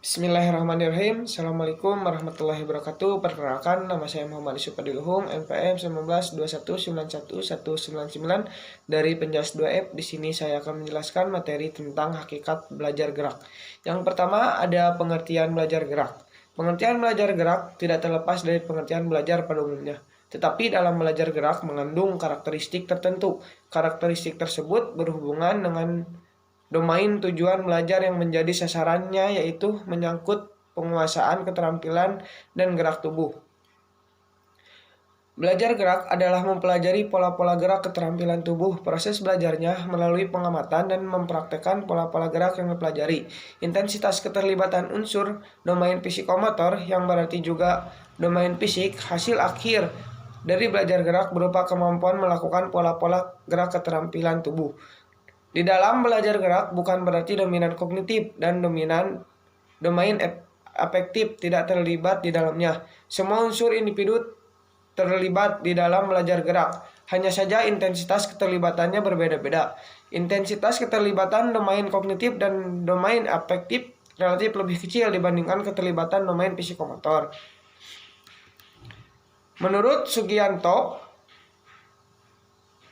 Bismillahirrahmanirrahim. Assalamualaikum warahmatullahi wabarakatuh. Perkenalkan, nama saya Muhammad Supadiluhung, NPM 19211199 dari Penjelas 2F. Di sini saya akan menjelaskan materi tentang hakikat belajar gerak. Yang pertama ada pengertian belajar gerak. Pengertian belajar gerak tidak terlepas dari pengertian belajar pada umumnya. Tetapi dalam belajar gerak mengandung karakteristik tertentu. Karakteristik tersebut berhubungan dengan domain tujuan belajar yang menjadi sasarannya, yaitu menyangkut penguasaan keterampilan dan gerak tubuh. Belajar gerak adalah mempelajari pola-pola gerak keterampilan tubuh. Proses belajarnya melalui pengamatan dan mempraktekkan pola-pola gerak yang dipelajari. Intensitas keterlibatan unsur domain psikomotor yang berarti juga domain fisik. Hasil akhir dari belajar gerak berupa kemampuan melakukan pola-pola gerak keterampilan tubuh. Di dalam belajar gerak bukan berarti dominan kognitif dan domain afektif tidak terlibat di dalamnya. Semua unsur individu terlibat di dalam belajar gerak. Hanya saja intensitas keterlibatannya berbeda-beda. Intensitas keterlibatan domain kognitif dan domain afektif relatif lebih kecil dibandingkan keterlibatan domain psikomotor. Menurut Sugianto,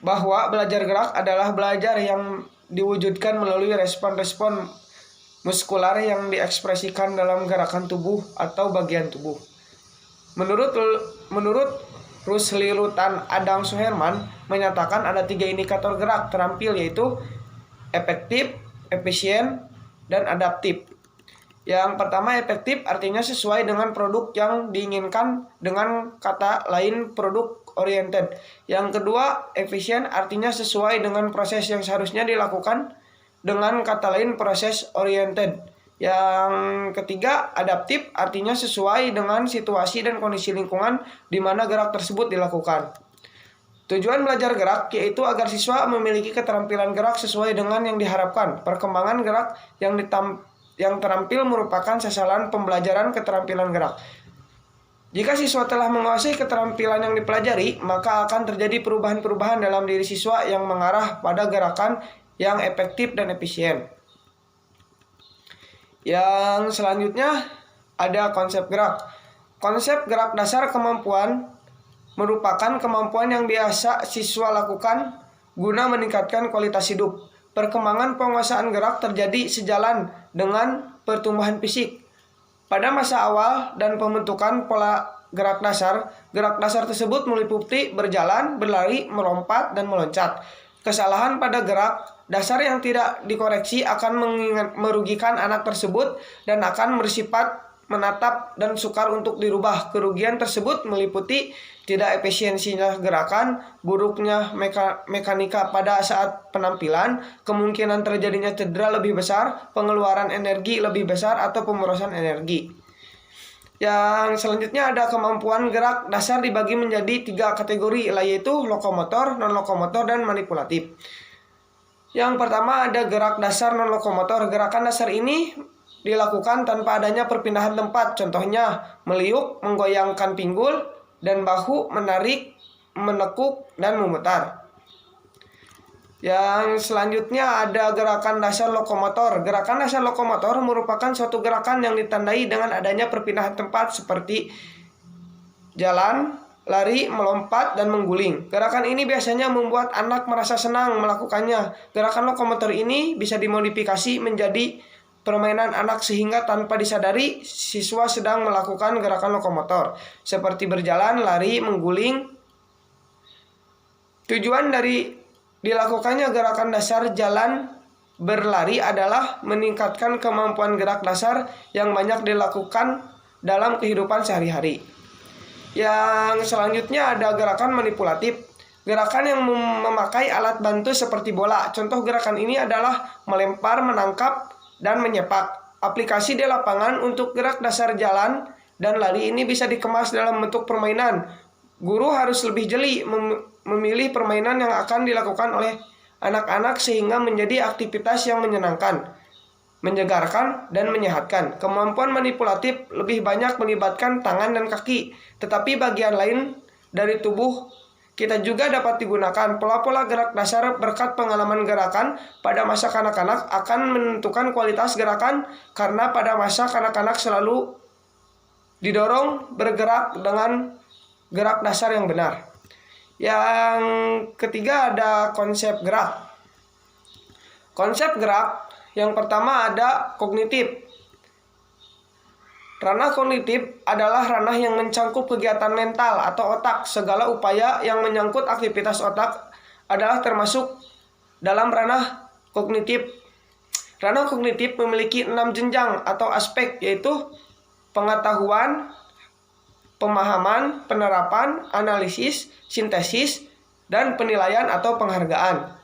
bahwa belajar gerak adalah belajar yang diwujudkan melalui respon-respon muskular yang diekspresikan dalam gerakan tubuh atau bagian tubuh. Menurut Rusli Rutan Adang Suherman menyatakan ada 3 indikator gerak terampil, yaitu efektif, efisien, dan adaptif. Yang pertama, efektif artinya sesuai dengan produk yang diinginkan, dengan kata lain produk oriented. Yang kedua, efisien artinya sesuai dengan proses yang seharusnya dilakukan, dengan kata lain proses oriented. Yang ketiga, adaptif artinya sesuai dengan situasi dan kondisi lingkungan di mana gerak tersebut dilakukan. Tujuan belajar gerak yaitu agar siswa memiliki keterampilan gerak sesuai dengan yang diharapkan. Perkembangan gerak yang terampil merupakan sasaran pembelajaran keterampilan gerak. Jika siswa telah menguasai keterampilan yang dipelajari, maka akan terjadi perubahan-perubahan dalam diri siswa yang mengarah pada gerakan yang efektif dan efisien. Yang selanjutnya ada konsep gerak. Konsep gerak dasar kemampuan merupakan kemampuan yang biasa siswa lakukan guna meningkatkan kualitas hidup. Perkembangan penguasaan gerak terjadi sejalan dengan pertumbuhan fisik. Pada masa awal dan pembentukan pola gerak dasar tersebut meliputi berjalan, berlari, melompat, dan meloncat. Kesalahan pada gerak dasar yang tidak dikoreksi akan merugikan anak tersebut dan akan bersifat menatap dan sukar untuk dirubah. Kerugian tersebut meliputi tidak efisiensinya gerakan, buruknya mekanika pada saat penampilan, kemungkinan terjadinya cedera lebih besar, pengeluaran energi lebih besar, atau pemborosan energi. Yang selanjutnya ada kemampuan gerak dasar dibagi menjadi 3 kategori, yaitu lokomotor, non-lokomotor, dan manipulatif. Yang pertama ada gerak dasar non-lokomotor. Gerakan dasar ini dilakukan tanpa adanya perpindahan tempat. Contohnya meliuk, menggoyangkan pinggul dan bahu, menarik, menekuk, dan memutar. Yang selanjutnya ada gerakan dasar lokomotor. Gerakan dasar lokomotor merupakan suatu gerakan yang ditandai dengan adanya perpindahan tempat seperti jalan, lari, melompat, dan mengguling. Gerakan ini biasanya membuat anak merasa senang melakukannya. Gerakan lokomotor ini bisa dimodifikasi menjadi permainan anak sehingga tanpa disadari siswa sedang melakukan gerakan lokomotor seperti berjalan, lari, mengguling. Tujuan dari dilakukannya gerakan dasar jalan berlari adalah meningkatkan kemampuan gerak dasar yang banyak dilakukan dalam kehidupan sehari-hari. Yang selanjutnya ada gerakan manipulatif. Gerakan yang memakai alat bantu seperti bola. Contoh gerakan ini adalah melempar, menangkap, dan menyepak. Aplikasi di lapangan untuk gerak dasar jalan dan lari ini bisa dikemas dalam bentuk permainan. Guru harus lebih jeli memilih permainan yang akan dilakukan oleh anak-anak sehingga menjadi aktivitas yang menyenangkan, menyegarkan, dan menyehatkan. Kemampuan manipulatif lebih banyak melibatkan tangan dan kaki, tetapi bagian lain dari tubuh Kita juga dapat digunakan pola-pola gerak dasar berkat pengalaman gerakan pada masa kanak-kanak akan menentukan kualitas gerakan karena pada masa kanak-kanak selalu didorong bergerak dengan gerak dasar yang benar. Yang ketiga ada konsep gerak. Konsep gerak yang pertama ada kognitif. Ranah kognitif adalah ranah yang mencangkup kegiatan mental atau otak. Segala upaya yang menyangkut aktivitas otak adalah termasuk dalam ranah kognitif. Ranah kognitif memiliki 6 jenjang atau aspek, yaitu pengetahuan, pemahaman, penerapan, analisis, sintesis, dan penilaian atau penghargaan.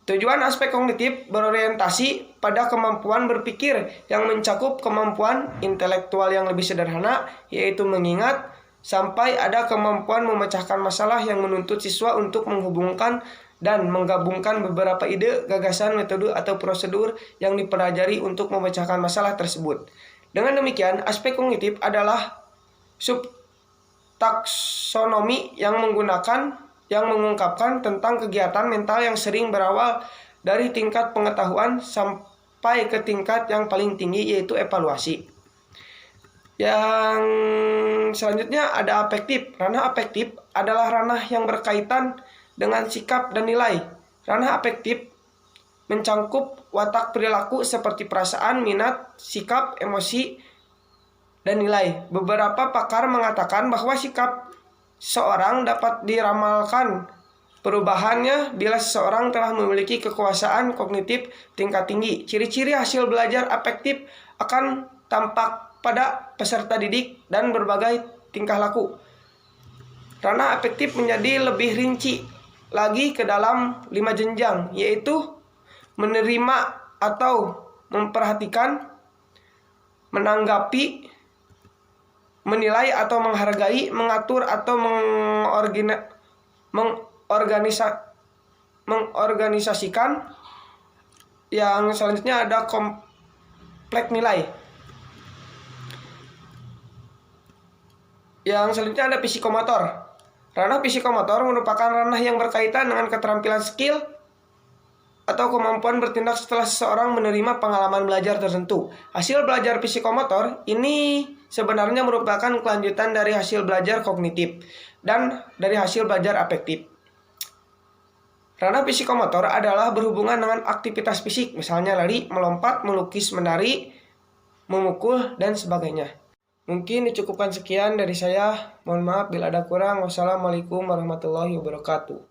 Tujuan aspek kognitif berorientasi pada kemampuan berpikir yang mencakup kemampuan intelektual yang lebih sederhana, yaitu mengingat, sampai ada kemampuan memecahkan masalah yang menuntut siswa untuk menghubungkan dan menggabungkan beberapa ide, gagasan, metode, atau prosedur yang dipelajari untuk memecahkan masalah tersebut. Dengan demikian, aspek kognitif adalah subtaksonomi yang mengungkapkan tentang kegiatan mental yang sering berawal dari tingkat pengetahuan sampai ke tingkat yang paling tinggi, yaitu evaluasi. Yang selanjutnya ada afektif. Ranah afektif adalah ranah yang berkaitan dengan sikap dan nilai. Ranah afektif mencangkup watak perilaku seperti perasaan, minat, sikap, emosi, dan nilai. Beberapa pakar mengatakan bahwa sikap seorang dapat diramalkan perubahannya bila seseorang telah memiliki kekuasaan kognitif tingkat tinggi. Ciri-ciri hasil belajar afektif akan tampak pada peserta didik dan berbagai tingkah laku. Ranah afektif menjadi lebih rinci lagi ke dalam 5 jenjang, yaitu menerima atau memperhatikan, menanggapi, menilai atau menghargai, mengatur atau mengorganisasikan. Yang selanjutnya ada kompleks nilai. Yang selanjutnya ada psikomotor. Ranah psikomotor merupakan ranah yang berkaitan dengan keterampilan skill atau kemampuan bertindak setelah seseorang menerima pengalaman belajar tertentu. Hasil belajar psikomotor ini sebenarnya merupakan kelanjutan dari hasil belajar kognitif dan dari hasil belajar afektif. Ranah psikomotor adalah berhubungan dengan aktivitas fisik, misalnya lari, melompat, melukis, menari, memukul, dan sebagainya. Mungkin dicukupkan sekian dari saya. Mohon maaf bila ada kurang. Wassalamualaikum warahmatullahi wabarakatuh.